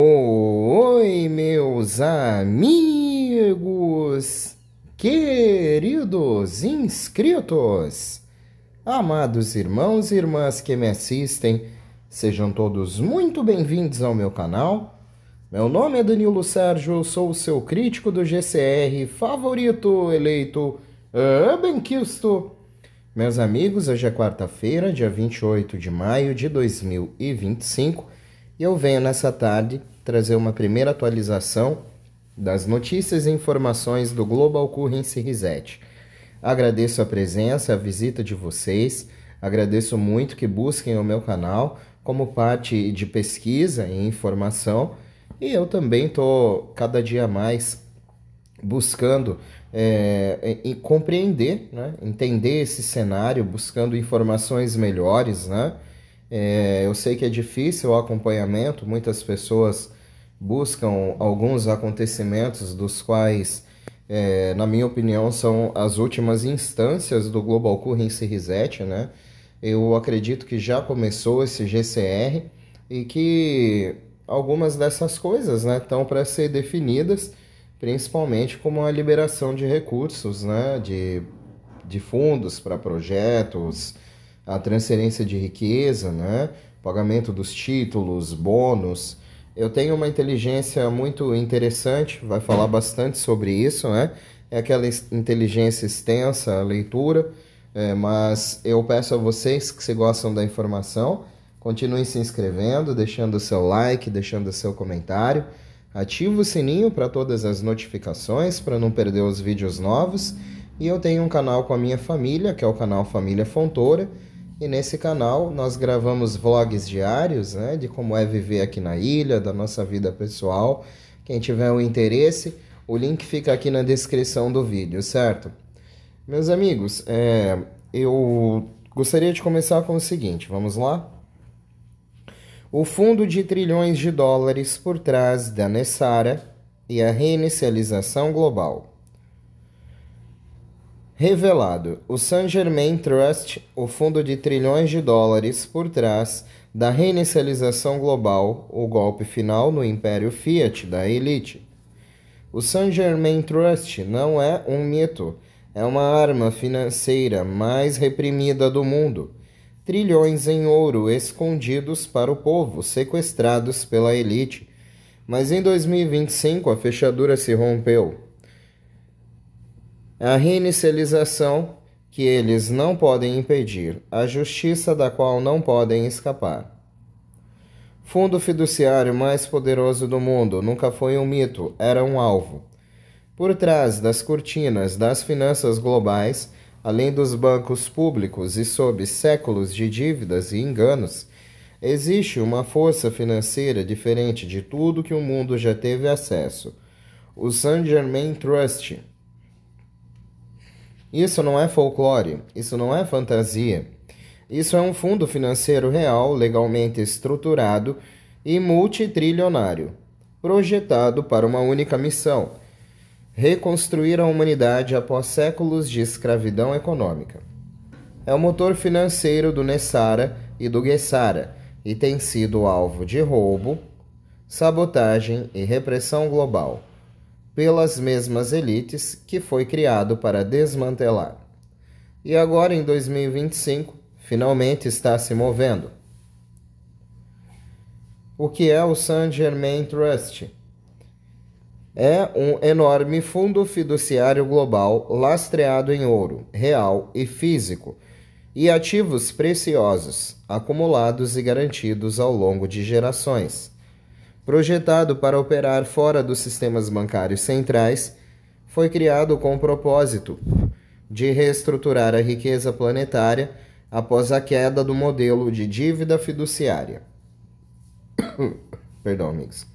Oi, meus amigos, queridos inscritos, amados irmãos e irmãs que me assistem, sejam todos muito bem-vindos ao meu canal. Meu nome é Danilo Sérgio, eu sou o seu crítico do GCR favorito, eleito benquisto. Meus amigos, hoje é quarta-feira, dia 28 de maio de 2025, e eu venho nessa tarde trazer uma primeira atualização das notícias e informações do Global Currency Reset. Agradeço a presença, a visita de vocês, agradeço muito que busquem o meu canal como parte de pesquisa e informação, e eu também estou cada dia mais buscando compreender, né? Entender esse cenário, buscando informações melhores, né? Eu sei que é difícil o acompanhamento, muitas pessoas buscam alguns acontecimentos dos quais, na minha opinião, são as últimas instâncias do Global Currency Reset, né? Eu acredito que já começou esse GCR e que algumas dessas coisas, né, estão para ser definidas, principalmente como a liberação de recursos, né, de fundos para projetos, a transferência de riqueza, né, pagamento dos títulos, bônus. Eu tenho uma inteligência muito interessante, vai falar bastante sobre isso, né? É aquela inteligência extensa, a leitura, mas eu peço a vocês que se gostam da informação, continuem se inscrevendo, deixando o seu like, deixando o seu comentário. Ativa o sininho para todas as notificações, para não perder os vídeos novos. E eu tenho um canal com a minha família, que é o canal Família Fontoura. E nesse canal nós gravamos vlogs diários, né, de como é viver aqui na ilha, da nossa vida pessoal. Quem tiver o interesse, o link fica aqui na descrição do vídeo, certo? Meus amigos, eu gostaria de começar com o seguinte, vamos lá? O fundo de trilhões de dólares por trás da Nessara e a reinicialização global. Revelado, o Saint Germain Trust, o fundo de trilhões de dólares por trás da reinicialização global, o golpe final no império Fiat da elite. O Saint Germain Trust não é um mito, é uma arma financeira mais reprimida do mundo. Trilhões em ouro escondidos para o povo, sequestrados pela elite. Mas em 2025 a fechadura se rompeu. A reinicialização que eles não podem impedir, a justiça da qual não podem escapar. Fundo fiduciário mais poderoso do mundo nunca foi um mito, era um alvo. Por trás das cortinas das finanças globais, além dos bancos públicos e sob séculos de dívidas e enganos, existe uma força financeira diferente de tudo que o mundo já teve acesso. O Saint Germain Trust. Isso não é folclore, isso não é fantasia. Isso é um fundo financeiro real, legalmente estruturado e multitrilionário, projetado para uma única missão: reconstruir a humanidade após séculos de escravidão econômica. É o motor financeiro do Nessara e do Gessara e tem sido alvo de roubo, sabotagem e repressão global pelas mesmas elites que foi criado para desmantelar. E agora, em 2025, finalmente está se movendo. O que é o Saint Germain Trust? É um enorme fundo fiduciário global lastreado em ouro, real e físico, e ativos preciosos, acumulados e garantidos ao longo de gerações. Projetado para operar fora dos sistemas bancários centrais, foi criado com o propósito de reestruturar a riqueza planetária após a queda do modelo de dívida fiduciária. Perdão, amigos.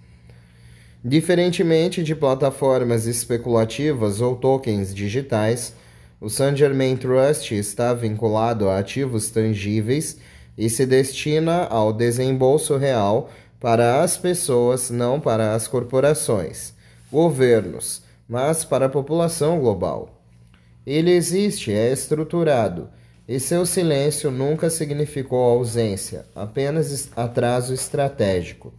Diferentemente de plataformas especulativas ou tokens digitais, o Saint Germain Trust está vinculado a ativos tangíveis e se destina ao desembolso real para as pessoas, não para as corporações, governos, mas para a população global. Ele existe, é estruturado, e seu silêncio nunca significou ausência, apenas atraso estratégico.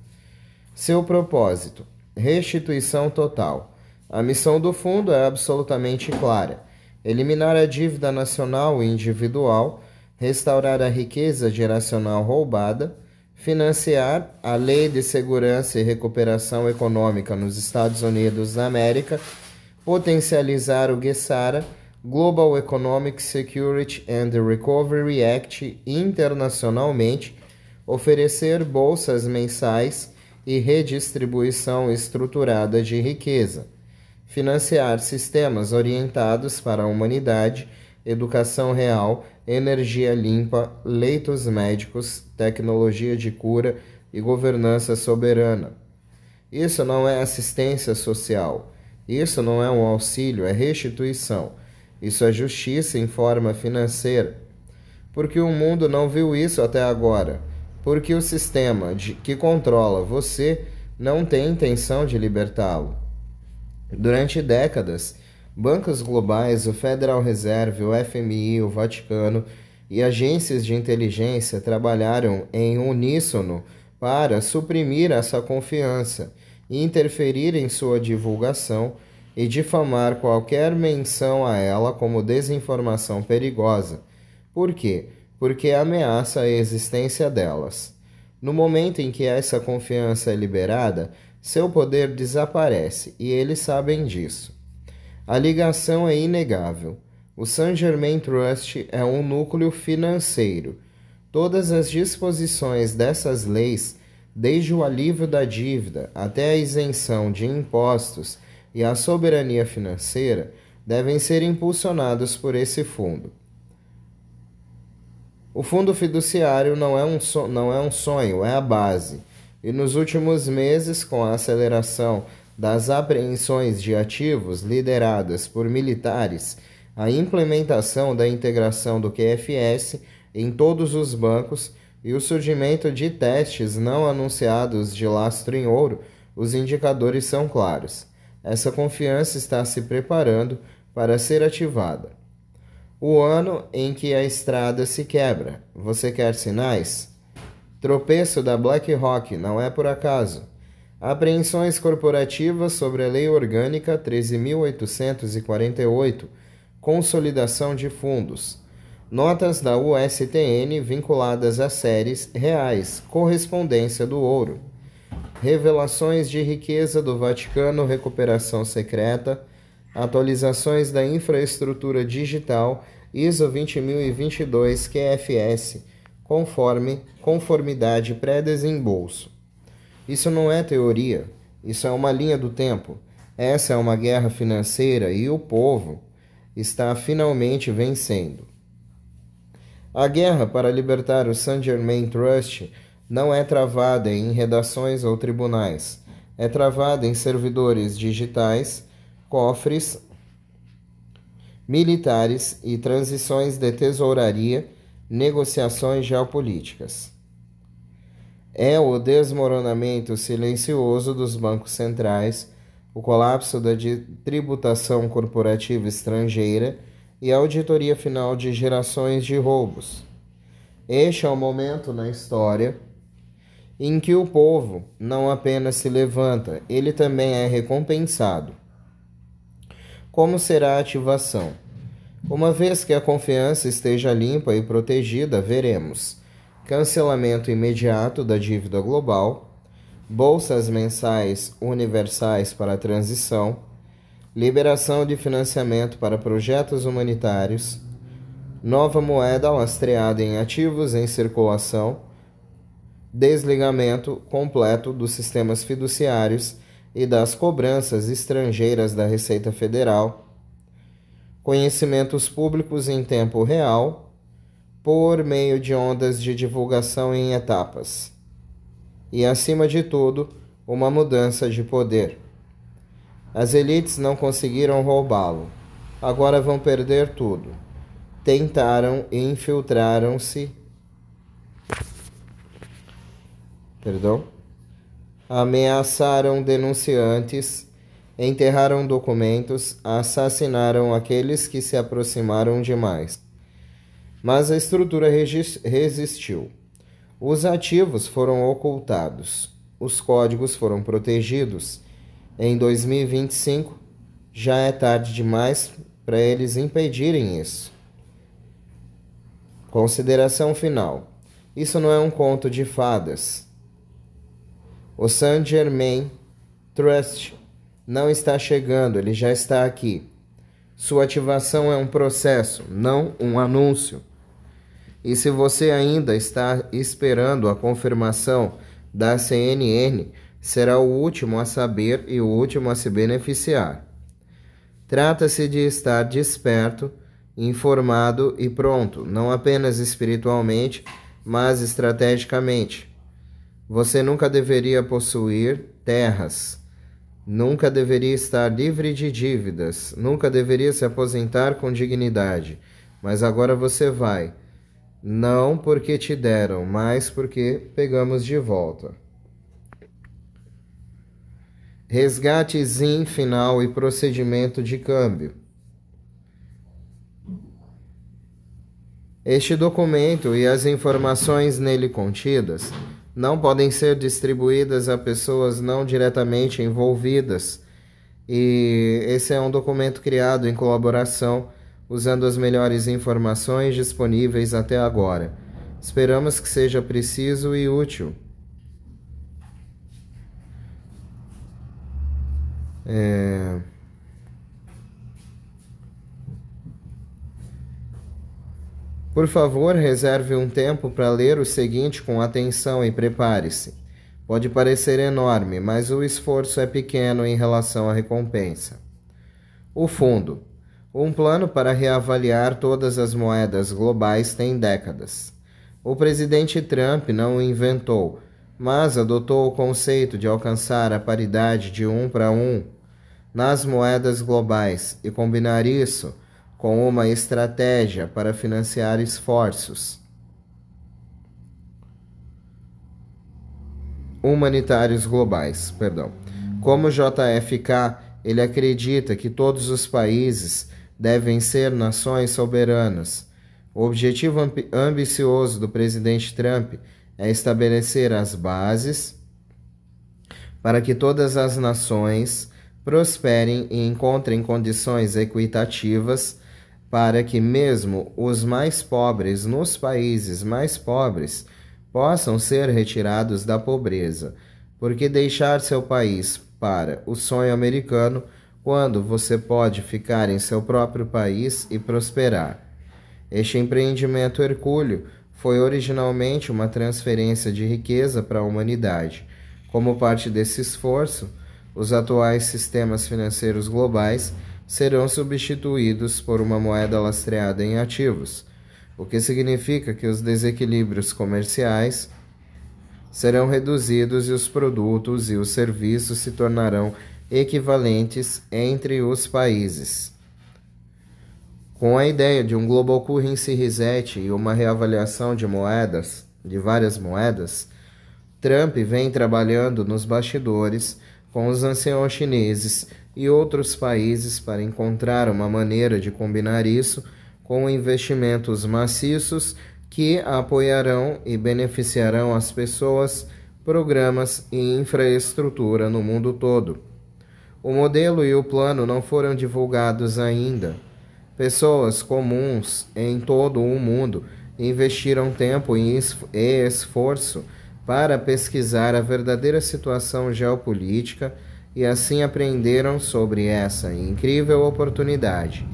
Seu propósito: restituição total. A missão do fundo é absolutamente clara: eliminar a dívida nacional e individual, restaurar a riqueza geracional roubada, financiar a Lei de Segurança e Recuperação Econômica nos Estados Unidos da América, potencializar o GESARA, Global Economic Security and Recovery Act, internacionalmente, oferecer bolsas mensais e redistribuição estruturada de riqueza, financiar sistemas orientados para a humanidade, educação real, energia limpa, leitos médicos, tecnologia de cura e governança soberana. Isso não é assistência social, isso não é um auxílio, é restituição. Isso é justiça em forma financeira. Porque o mundo não viu isso até agora. Porque o sistema que controla você não tem intenção de libertá-lo. Durante décadas, bancos globais, o Federal Reserve, o FMI, o Vaticano e agências de inteligência trabalharam em uníssono para suprimir essa confiança, interferir em sua divulgação e difamar qualquer menção a ela como desinformação perigosa. Por quê? Porque ameaça a existência delas. No momento em que essa confiança é liberada, seu poder desaparece e eles sabem disso. A ligação é inegável. O Saint Germain Trust é um núcleo financeiro. Todas as disposições dessas leis, desde o alívio da dívida até a isenção de impostos e a soberania financeira, devem ser impulsionados por esse fundo. O fundo fiduciário não é um sonho, é a base. E nos últimos meses, com a aceleração das apreensões de ativos lideradas por militares, a implementação da integração do QFS em todos os bancos e o surgimento de testes não anunciados de lastro em ouro, os indicadores são claros. Essa confiança está se preparando para ser ativada. O ano em que a estrada se quebra. Você quer sinais? Tropeço da BlackRock não é por acaso. Apreensões corporativas sobre a Lei Orgânica 13.848, consolidação de fundos. Notas da USTN vinculadas a séries reais, correspondência do ouro. Revelações de riqueza do Vaticano, recuperação secreta, atualizações da infraestrutura digital ISO 20022 QFS, conformidade pré-desembolso. Isso não é teoria, isso é uma linha do tempo. Essa é uma guerra financeira e o povo está finalmente vencendo. A guerra para libertar o Saint Germain Trust não é travada em redações ou tribunais, é travada em servidores digitais, cofres militares e transições de tesouraria, negociações geopolíticas. É o desmoronamento silencioso dos bancos centrais, o colapso da tributação corporativa estrangeira e a auditoria final de gerações de roubos. Este é o momento na história em que o povo não apenas se levanta, ele também é recompensado. Como será a ativação? Uma vez que a confiança esteja limpa e protegida, veremos cancelamento imediato da dívida global, bolsas mensais universais para a transição, liberação de financiamento para projetos humanitários, nova moeda lastreada em ativos em circulação, desligamento completo dos sistemas fiduciários e das cobranças estrangeiras da Receita Federal, conhecimentos públicos em tempo real, por meio de ondas de divulgação em etapas. E, acima de tudo, uma mudança de poder. As elites não conseguiram roubá-lo. Agora vão perder tudo. Tentaram e infiltraram-se. Ameaçaram denunciantes, enterraram documentos, assassinaram aqueles que se aproximaram demais. Mas a estrutura resistiu. Os ativos foram ocultados. os códigos foram protegidos. Em 2025, já é tarde demais para eles impedirem isso. Consideração final. Isso não é um conto de fadas. O Saint Germain Trust não está chegando, ele já está aqui. Sua ativação é um processo, não um anúncio. E se você ainda está esperando a confirmação da CNN, será o último a saber e o último a se beneficiar. Trata-se de estar desperto, informado e pronto, não apenas espiritualmente, mas estrategicamente. Você nunca deveria possuir terras, nunca deveria estar livre de dívidas, nunca deveria se aposentar com dignidade, mas agora você vai. Não porque te deram, mas porque pegamos de volta. Resgate ZIN final e procedimento de câmbio. Este documento e as informações nele contidas não podem ser distribuídas a pessoas não diretamente envolvidas, e esse é um documento criado em colaboração usando as melhores informações disponíveis até agora. Esperamos que seja preciso e útil. Por favor, reserve um tempo para ler o seguinte com atenção e prepare-se. Pode parecer enorme, mas o esforço é pequeno em relação à recompensa. O fundo. Um plano para reavaliar todas as moedas globais tem décadas. O presidente Trump não o inventou, mas adotou o conceito de alcançar a paridade de 1 para 1 nas moedas globais e combinar isso com uma estratégia para financiar esforços humanitários globais. Como JFK, ele acredita que todos os países devem ser nações soberanas. O objetivo ambicioso do presidente Trump é estabelecer as bases para que todas as nações prosperem e encontrem condições equitativas para que mesmo os mais pobres nos países mais pobres possam ser retirados da pobreza. Porque deixar seu país para o sonho americano quando você pode ficar em seu próprio país e prosperar? Este empreendimento hercúleo foi originalmente uma transferência de riqueza para a humanidade. Como parte desse esforço, os atuais sistemas financeiros globais serão substituídos por uma moeda lastreada em ativos, o que significa que os desequilíbrios comerciais serão reduzidos e os produtos e os serviços se tornarão equivalentes entre os países. Com a ideia de um Global Currency Reset e uma reavaliação de várias moedas, Trump vem trabalhando nos bastidores com os anciãos chineses e outros países para encontrar uma maneira de combinar isso com investimentos maciços que apoiarão e beneficiarão as pessoas, programas e infraestrutura no mundo todo. O modelo e o plano não foram divulgados ainda. Pessoas comuns em todo o mundo investiram tempo e esforço para pesquisar a verdadeira situação geopolítica e assim aprenderam sobre essa incrível oportunidade.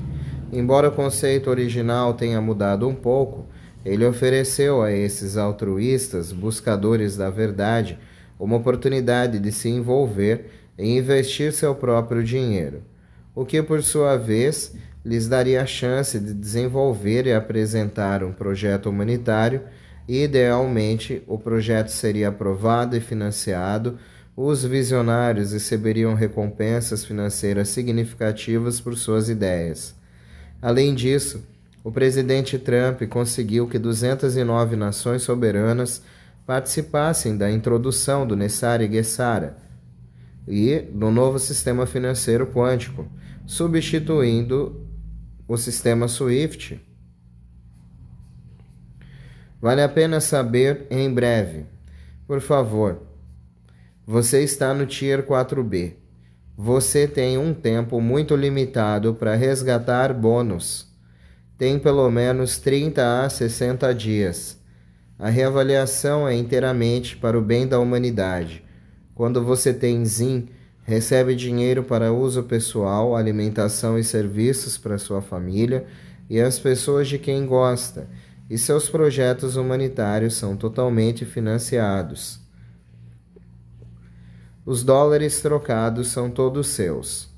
Embora o conceito original tenha mudado um pouco, ele ofereceu a esses altruístas, buscadores da verdade, uma oportunidade de se envolver e investir seu próprio dinheiro, o que, por sua vez, lhes daria a chance de desenvolver e apresentar um projeto humanitário e, idealmente, o projeto seria aprovado e financiado. Os visionários receberiam recompensas financeiras significativas por suas ideias. Além disso, o presidente Trump conseguiu que 209 nações soberanas participassem da introdução do Nessara e Gessara e do novo sistema financeiro quântico, substituindo o sistema SWIFT. Vale a pena saber em breve. Por favor, Você está no Tier 4B. Você tem um tempo muito limitado para resgatar bônus. Tem pelo menos 30 a 60 dias. A reavaliação é inteiramente para o bem da humanidade. Quando você tem ZIN, recebe dinheiro para uso pessoal, alimentação e serviços para sua família e as pessoas de quem gosta, e seus projetos humanitários são totalmente financiados. Os dólares trocados são todos seus.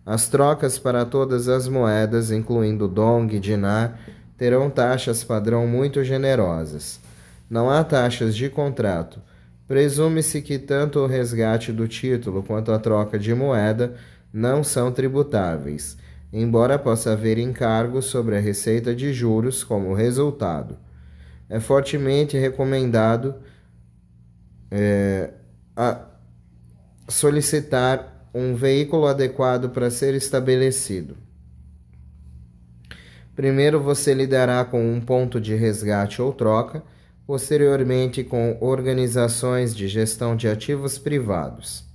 As trocas para todas as moedas, incluindo dong e dinar, terão taxas padrão muito generosas. Não há taxas de contrato. Presume-se que tanto o resgate do título quanto a troca de moeda não são tributáveis, embora possa haver encargos sobre a receita de juros como resultado. É fortemente recomendado solicitar um veículo adequado para ser estabelecido. Primeiro você lidará com um ponto de resgate ou troca, posteriormente com organizações de gestão de ativos privados.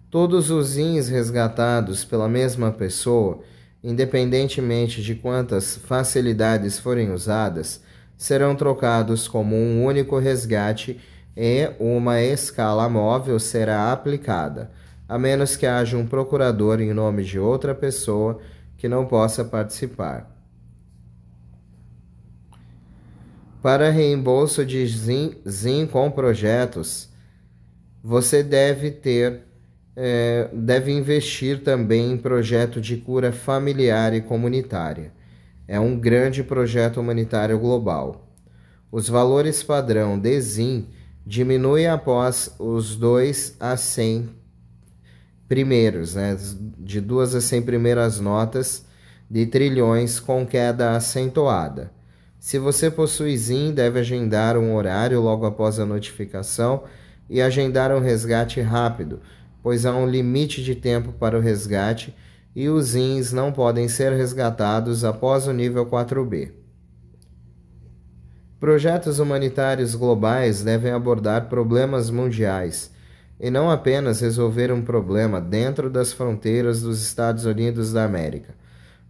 Todos os ZINs resgatados pela mesma pessoa, independentemente de quantas facilidades forem usadas, serão trocados como um único resgate e uma escala móvel será aplicada, a menos que haja um procurador em nome de outra pessoa que não possa participar. Para reembolso de ZIN com projetos, você deve investir também em projeto de cura familiar e comunitária. É um grande projeto humanitário global. Os valores padrão de ZIN diminuem após os 2 a 100 primeiros, de 2 a 100 primeiras notas de trilhões com queda acentuada. Se você possui ZIN, deve agendar um horário logo após a notificação e agendar um resgate rápido, pois há um limite de tempo para o resgate e os ZINs não podem ser resgatados após o nível 4B. Projetos humanitários globais devem abordar problemas mundiais e não apenas resolver um problema dentro das fronteiras dos Estados Unidos da América.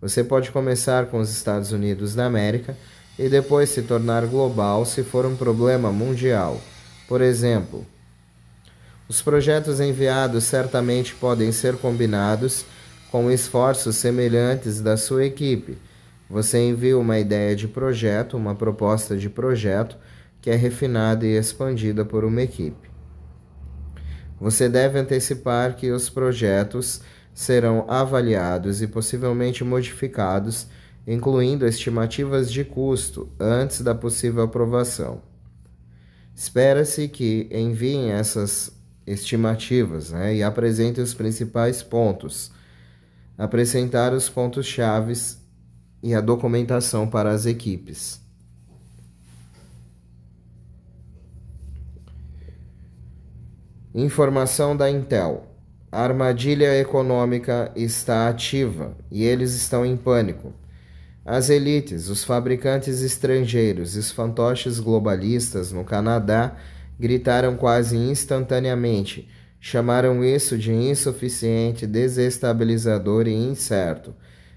Você pode começar com os Estados Unidos da América e depois se tornar global se for um problema mundial. Por exemplo, os projetos enviados certamente podem ser combinados com esforços semelhantes da sua equipe. Você envia uma ideia de projeto, uma proposta de projeto, que é refinada e expandida por uma equipe. Você deve antecipar que os projetos serão avaliados e possivelmente modificados, incluindo estimativas de custo, antes da possível aprovação. Espera-se que enviem essas estimativas e apresentem os principais pontos, apresentar os pontos-chave e a documentação para as equipes. Informação da Intel. A armadilha econômica está ativa e eles estão em pânico. As elites, os fabricantes estrangeiros e os fantoches globalistas no Canadá gritaram quase instantaneamente. Chamaram isso de insuficiente, desestabilizador e incerto.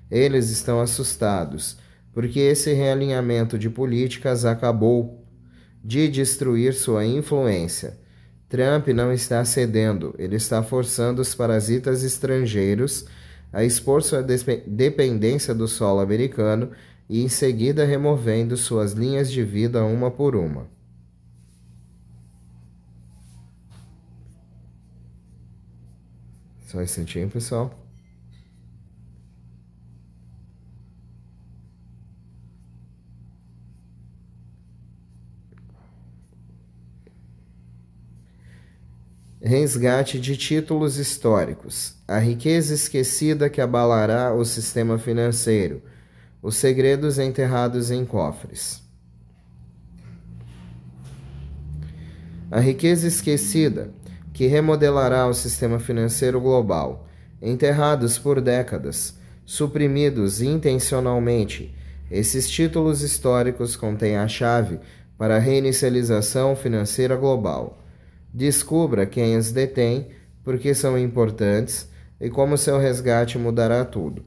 Eles estão assustados, porque esse realinhamento de políticas acabou de destruir sua influência. Trump não está cedendo, ele está forçando os parasitas estrangeiros a expor sua dependência do solo americano e em seguida removendo suas linhas de vida uma por uma. Só um instantinho, pessoal. Resgate de títulos históricos. A riqueza esquecida que abalará o sistema financeiro. Os segredos enterrados em cofres. A riqueza esquecida que remodelará o sistema financeiro global. Enterrados por décadas, suprimidos intencionalmente, Esses títulos históricos contêm a chave para a reinicialização financeira global. Descubra quem os detém, por que são importantes e como seu resgate mudará tudo.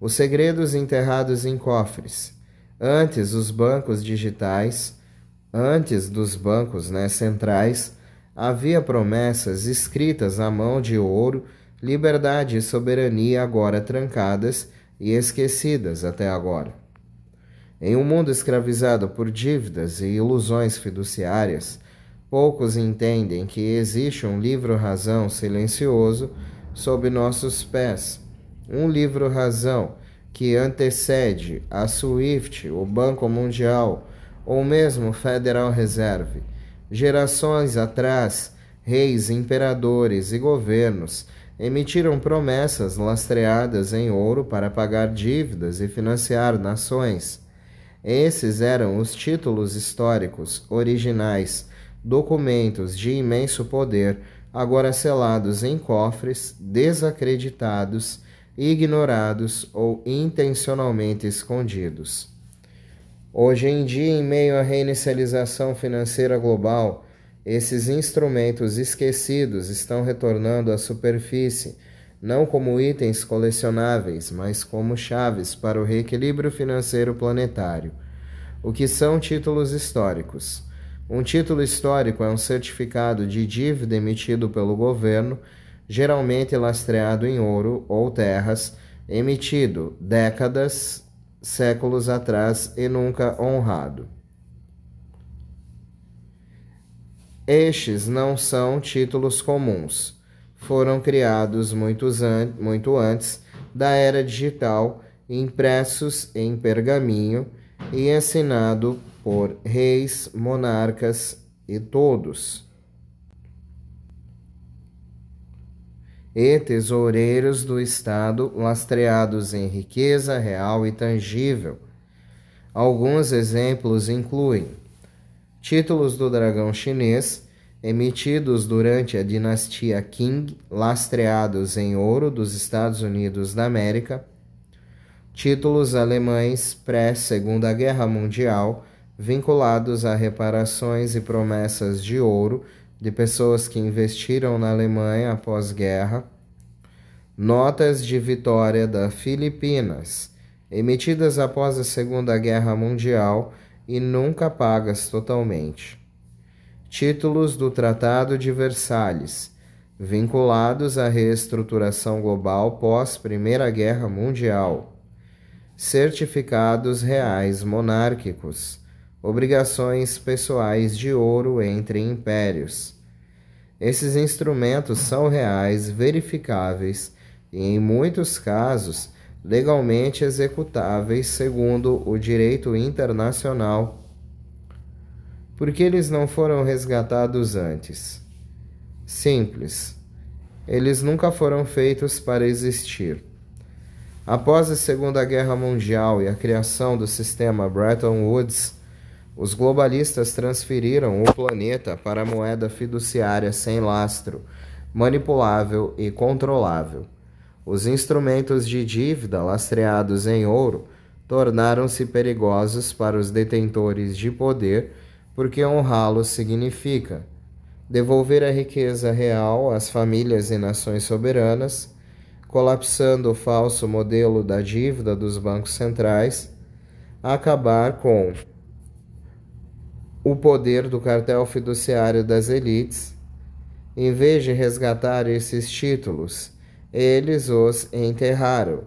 Os segredos enterrados em cofres. Antes dos bancos centrais, havia promessas escritas à mão de ouro, liberdade e soberania agora trancadas e esquecidas até agora. Em um mundo escravizado por dívidas e ilusões fiduciárias, poucos entendem que existe um livro-razão silencioso sob nossos pés. Um livro-razão que antecede a SWIFT, o Banco Mundial, ou mesmo o Federal Reserve. Gerações atrás, reis, imperadores e governos emitiram promessas lastreadas em ouro para pagar dívidas e financiar nações. Esses eram os títulos históricos originais, documentos de imenso poder, agora selados em cofres, desacreditados, ignorados ou intencionalmente escondidos. Hoje em dia, em meio à reinicialização financeira global, esses instrumentos esquecidos estão retornando à superfície, não como itens colecionáveis, mas como chaves para o reequilíbrio financeiro planetário. O que são títulos históricos? Um título histórico é um certificado de dívida emitido pelo governo, geralmente lastreado em ouro ou terras, emitido décadas, séculos atrás e nunca honrado. Estes não são títulos comuns. Foram criados muito antes da era digital, impressos em pergaminho e assinado por reis, monarcas e todos. E tesoureiros do Estado lastreados em riqueza real e tangível. Alguns exemplos incluem títulos do dragão chinês, emitidos durante a dinastia Qing, lastreados em ouro dos Estados Unidos da América, títulos alemães pré-Segunda Guerra Mundial, vinculados a reparações e promessas de ouro de pessoas que investiram na Alemanha após guerra, notas de vitória da Filipinas, emitidas após a Segunda Guerra Mundial e nunca pagas totalmente. Títulos do Tratado de Versalhes, vinculados à reestruturação global pós-Primeira Guerra Mundial. Certificados reais monárquicos, obrigações pessoais de ouro entre impérios. Esses instrumentos são reais, verificáveis e, em muitos casos, legalmente executáveis segundo o direito internacional. Por que eles não foram resgatados antes? Simples. Eles nunca foram feitos para existir. Após a Segunda Guerra Mundial e a criação do sistema Bretton Woods, os globalistas transferiram o planeta para a moeda fiduciária sem lastro, manipulável e controlável. Os instrumentos de dívida lastreados em ouro tornaram-se perigosos para os detentores de poder, porque honrá-los significa devolver a riqueza real às famílias e nações soberanas, colapsando o falso modelo da dívida dos bancos centrais, acabar com o poder do cartel fiduciário das elites. Em vez de resgatar esses títulos, eles os enterraram,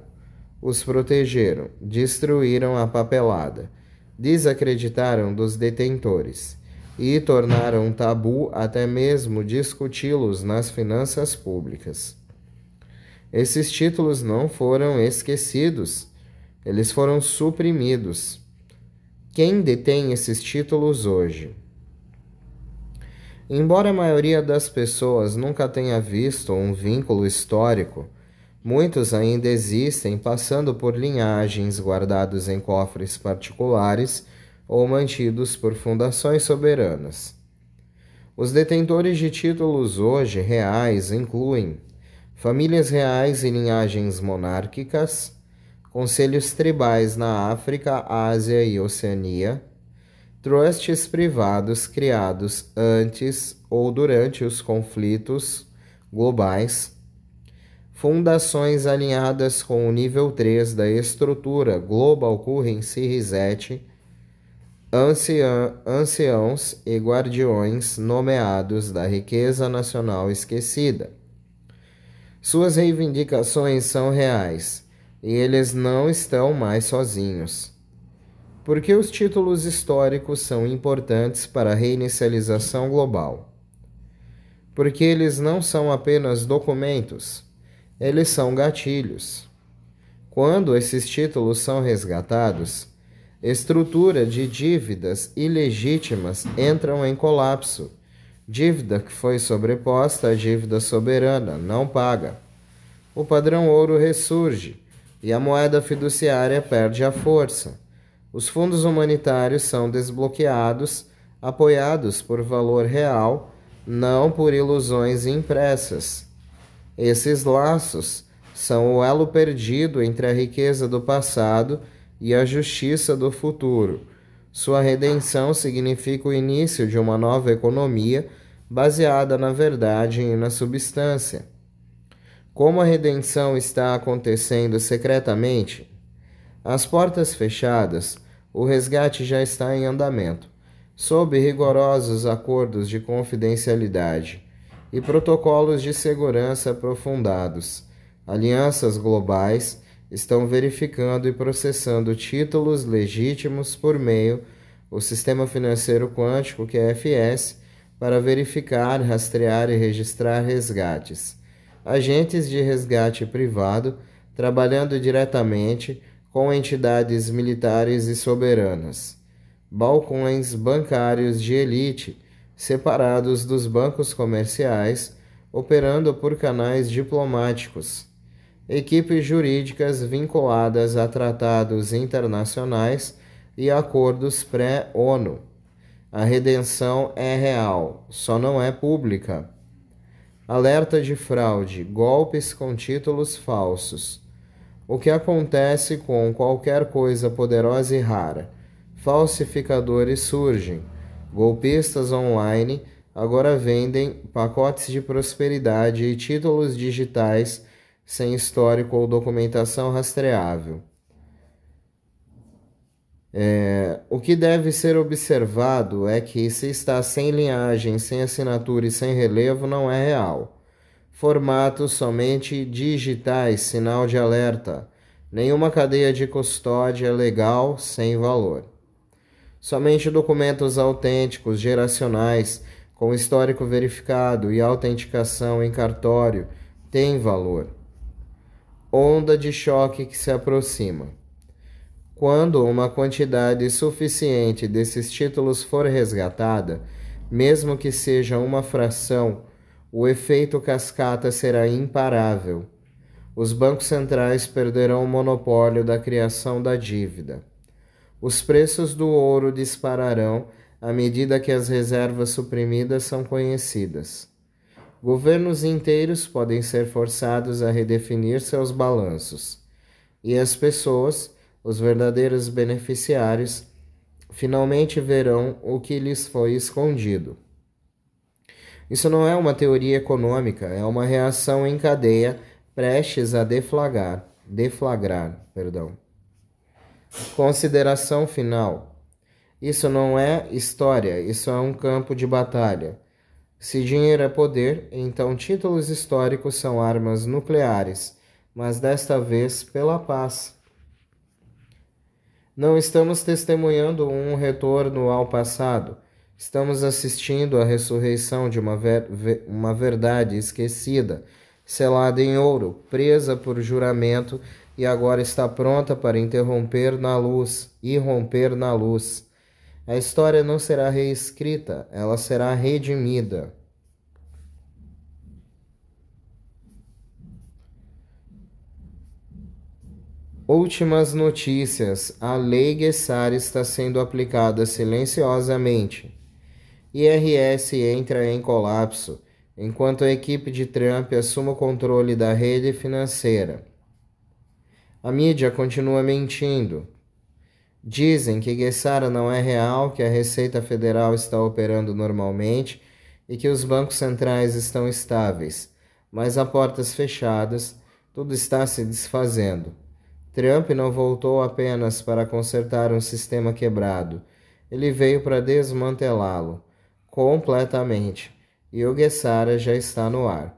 os protegeram, destruíram a papelada, desacreditaram dos detentores e tornaram tabu até mesmo discuti-los nas finanças públicas. Esses títulos não foram esquecidos, eles foram suprimidos. Quem detém esses títulos hoje? Embora a maioria das pessoas nunca tenha visto um vínculo histórico, muitos ainda existem passando por linhagens guardados em cofres particulares ou mantidos por fundações soberanas. Os detentores de títulos hoje reais incluem famílias reais e linhagens monárquicas, conselhos tribais na África, Ásia e Oceania, trusts privados criados antes ou durante os conflitos globais, fundações alinhadas com o nível 3 da estrutura Global Currency Reset, anciãos e guardiões nomeados da riqueza nacional esquecida. Suas reivindicações são reais e eles não estão mais sozinhos. Porque os títulos históricos são importantes para a reinicialização global. Porque eles não são apenas documentos, eles são gatilhos. Quando esses títulos são resgatados, estrutura de dívidas ilegítimas entram em colapso. Dívida que foi sobreposta à dívida soberana não paga. O padrão ouro ressurge e a moeda fiduciária perde a força. Os fundos humanitários são desbloqueados, apoiados por valor real, não por ilusões impressas. Esses laços são o elo perdido entre a riqueza do passado e a justiça do futuro. Sua redenção significa o início de uma nova economia baseada na verdade e na substância. Como a redenção está acontecendo secretamente, às portas fechadas, o resgate já está em andamento, sob rigorosos acordos de confidencialidade e protocolos de segurança aprofundados. Alianças globais estão verificando e processando títulos legítimos por meio do sistema financeiro quântico QFS para verificar, rastrear e registrar resgates. Agentes de resgate privado trabalhando diretamente com entidades militares e soberanas. Balcões bancários de elite, separados dos bancos comerciais, operando por canais diplomáticos. Equipes jurídicas vinculadas a tratados internacionais e acordos pré-ONU. A redenção é real, só não é pública. Alerta de fraude, golpes com títulos falsos. O que acontece com qualquer coisa poderosa e rara? Falsificadores surgem. Golpistas online agora vendem pacotes de prosperidade e títulos digitais sem histórico ou documentação rastreável. O que deve ser observado é que, se está sem linhagem, sem assinatura e sem relevo, não é real. Formatos somente digitais, sinal de alerta. Nenhuma cadeia de custódia legal sem valor. Somente documentos autênticos, geracionais, com histórico verificado e autenticação em cartório têm valor. Onda de choque que se aproxima. Quando uma quantidade suficiente desses títulos for resgatada, mesmo que seja uma fração, o efeito cascata será imparável. Os bancos centrais perderão o monopólio da criação da dívida. Os preços do ouro dispararão à medida que as reservas suprimidas são conhecidas. Governos inteiros podem ser forçados a redefinir seus balanços. E as pessoas, os verdadeiros beneficiários, finalmente verão o que lhes foi escondido. Isso não é uma teoria econômica, é uma reação em cadeia prestes a deflagrar. Consideração final. Isso não é história, isso é um campo de batalha. Se dinheiro é poder, então títulos históricos são armas nucleares, mas desta vez pela paz. Não estamos testemunhando um retorno ao passado. Estamos assistindo à ressurreição de uma verdade esquecida, selada em ouro, presa por juramento e agora está pronta para irromper na luz. A história não será reescrita, ela será redimida. Últimas notícias. A Lei Gessar está sendo aplicada silenciosamente. IRS entra em colapso, enquanto a equipe de Trump assume o controle da rede financeira. A mídia continua mentindo. Dizem que Guessara não é real, que a Receita Federal está operando normalmente e que os bancos centrais estão estáveis, mas a portas fechadas, tudo está se desfazendo. Trump não voltou apenas para consertar um sistema quebrado, ele veio para desmantelá-lo completamente, e o Guessara já está no ar.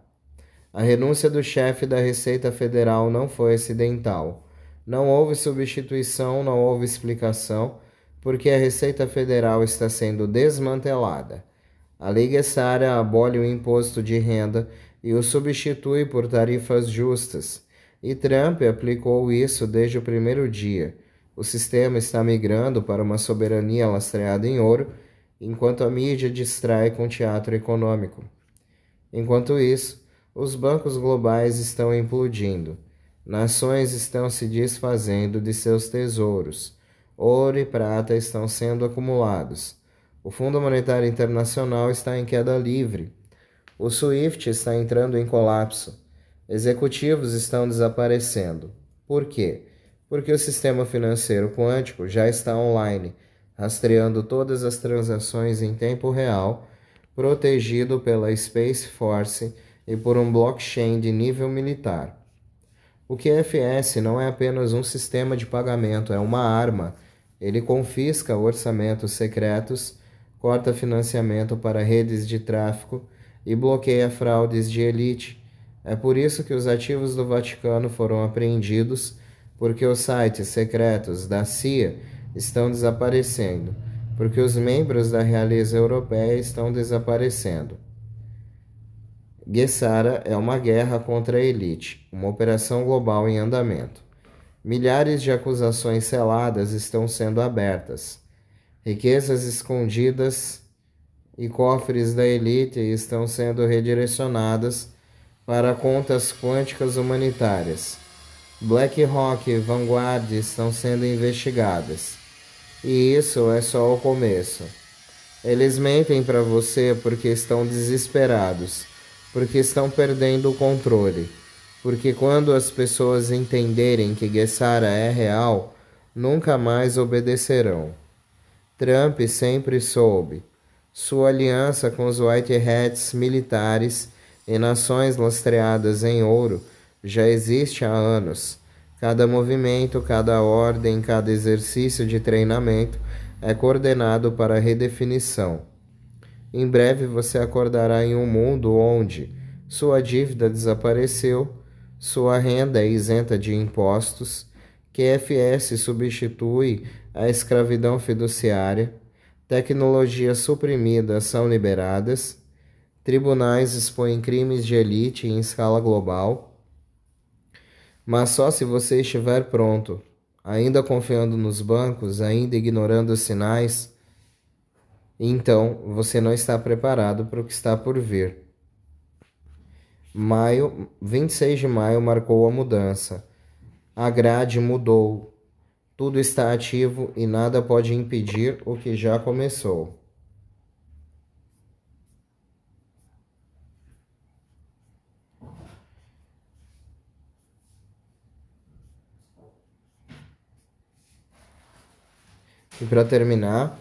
A renúncia do chefe da Receita Federal não foi acidental. Não houve substituição, não houve explicação, porque a Receita Federal está sendo desmantelada. A Lei Guessara abole o imposto de renda e o substitui por tarifas justas. E Trump aplicou isso desde o primeiro dia. O sistema está migrando para uma soberania lastreada em ouro, enquanto a mídia distrai com teatro econômico. Enquanto isso, os bancos globais estão implodindo. Nações estão se desfazendo de seus tesouros. Ouro e prata estão sendo acumulados. O Fundo Monetário Internacional está em queda livre. O SWIFT está entrando em colapso. Executivos estão desaparecendo. Por quê? Porque o sistema financeiro quântico já está online, rastreando todas as transações em tempo real, protegido pela Space Force e por um blockchain de nível militar. O QFS não é apenas um sistema de pagamento, é uma arma. Ele confisca orçamentos secretos, corta financiamento para redes de tráfico e bloqueia fraudes de elite. É por isso que os ativos do Vaticano foram apreendidos, porque os sites secretos da CIA estão desaparecendo, porque os membros da realeza europeia estão desaparecendo. Guessara é uma guerra contra a elite, uma operação global em andamento. Milhares de acusações seladas estão sendo abertas. Riquezas escondidas e cofres da elite estão sendo redirecionadas para contas quânticas humanitárias. BlackRock e Vanguard estão sendo investigadas. E isso é só o começo. Eles mentem para você porque estão desesperados, porque estão perdendo o controle, porque quando as pessoas entenderem que Guessara é real, nunca mais obedecerão. Trump sempre soube. Sua aliança com os White Hats militares e nações lastreadas em ouro já existe há anos. Cada movimento, cada ordem, cada exercício de treinamento é coordenado para redefinição. Em breve você acordará em um mundo onde sua dívida desapareceu, sua renda é isenta de impostos, QFS substitui a escravidão fiduciária, tecnologias suprimidas são liberadas, tribunais expõem crimes de elite em escala global, mas só se você estiver pronto, ainda confiando nos bancos, ainda ignorando os sinais. Então, você não está preparado para o que está por vir. 26 de maio marcou a mudança. A grade mudou. Tudo está ativo e nada pode impedir o que já começou. E para terminar,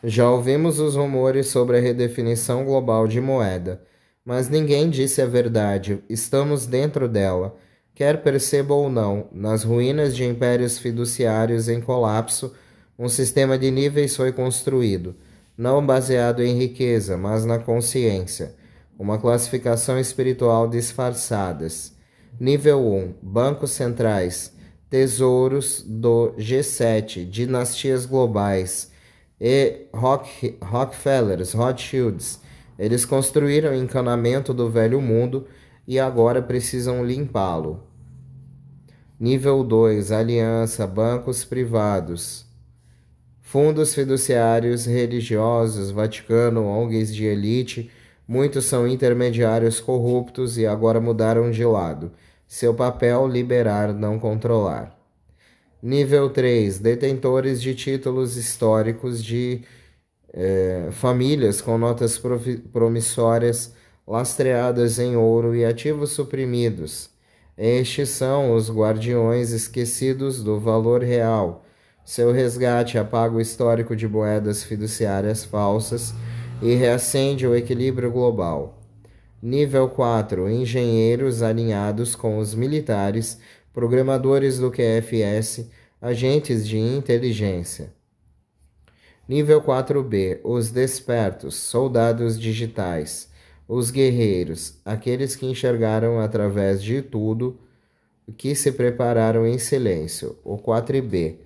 já ouvimos os rumores sobre a redefinição global de moeda, mas ninguém disse a verdade. Estamos dentro dela. Quer perceba ou não, nas ruínas de impérios fiduciários em colapso, um sistema de níveis foi construído, não baseado em riqueza, mas na consciência. Uma classificação espiritual disfarçadas. Nível 1. Bancos centrais. Tesouros do G7, dinastias globais e Rockefellers, Rothschilds. Eles construíram o encanamento do velho mundo e agora precisam limpá-lo. Nível 2, aliança, bancos privados, fundos fiduciários religiosos, Vaticano, ONGs de elite, muitos são intermediários corruptos e agora mudaram de lado. Seu papel, liberar, não controlar. Nível 3, detentores de títulos históricos de famílias com notas promissórias lastreadas em ouro e ativos suprimidos. Estes são os guardiões esquecidos do valor real. Seu resgate apaga o histórico de moedas fiduciárias falsas e reacende o equilíbrio global. Nível 4. Engenheiros alinhados com os militares, programadores do QFS, agentes de inteligência. Nível 4B. Os despertos, soldados digitais. Os guerreiros, aqueles que enxergaram através de tudo, que se prepararam em silêncio. O 4B.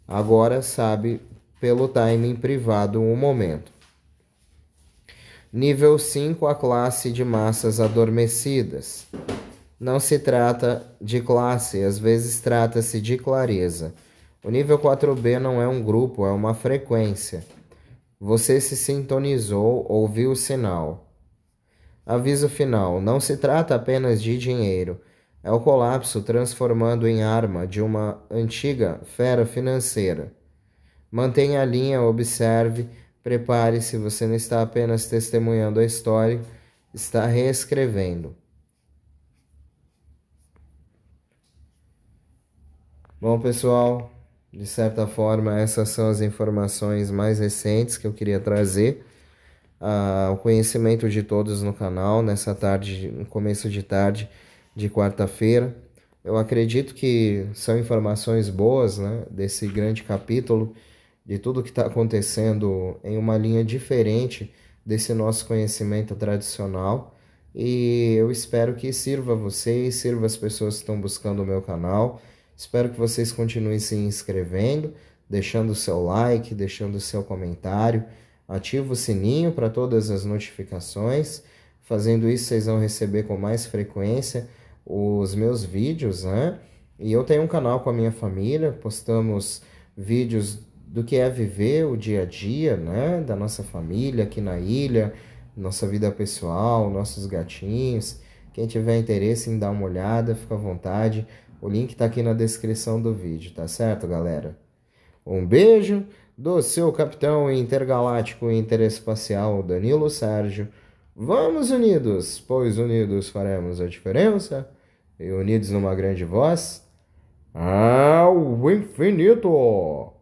Agora sabe pelo timing privado um momento. Nível 5, a classe de massas adormecidas. Não se trata de classe, às vezes trata-se de clareza. O nível 4B não é um grupo, é uma frequência. Você se sintonizou, ouviu o sinal. Aviso final, não se trata apenas de dinheiro. É o colapso transformando em arma de uma antiga fera financeira. Mantenha a linha, observe, prepare-se, você não está apenas testemunhando a história, está reescrevendo. Bom, pessoal, de certa forma, essas são as informações mais recentes que eu queria trazer ao conhecimento de todos no canal, nessa tarde, no começo de tarde de quarta-feira. Eu acredito que são informações boas, né, desse grande capítulo, de tudo que está acontecendo em uma linha diferente desse nosso conhecimento tradicional. E eu espero que sirva a vocês, sirva as pessoas que estão buscando o meu canal. Espero que vocês continuem se inscrevendo, deixando o seu like, deixando o seu comentário. Ativa o sininho para todas as notificações. Fazendo isso, vocês vão receber com mais frequência os meus vídeos, né? E eu tenho um canal com a minha família, postamos vídeos do que é viver o dia a dia, né? Da nossa família aqui na ilha, nossa vida pessoal, nossos gatinhos. Quem tiver interesse em dar uma olhada, fica à vontade. O link tá aqui na descrição do vídeo, tá certo, galera? Um beijo do seu capitão intergaláctico interespacial, Danilo Sérgio. Vamos unidos, pois unidos faremos a diferença. E unidos numa grande voz, ao infinito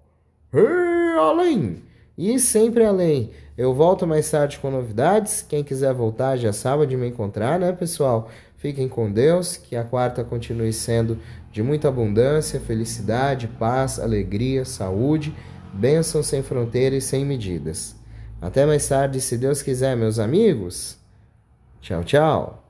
e além. E sempre além. Eu volto mais tarde com novidades. Quem quiser voltar já sabe onde me encontrar, né, pessoal? Fiquem com Deus, que a quarta continue sendo de muita abundância, felicidade, paz, alegria, saúde, bênçãos sem fronteiras e sem medidas. Até mais tarde, se Deus quiser, meus amigos. Tchau, tchau.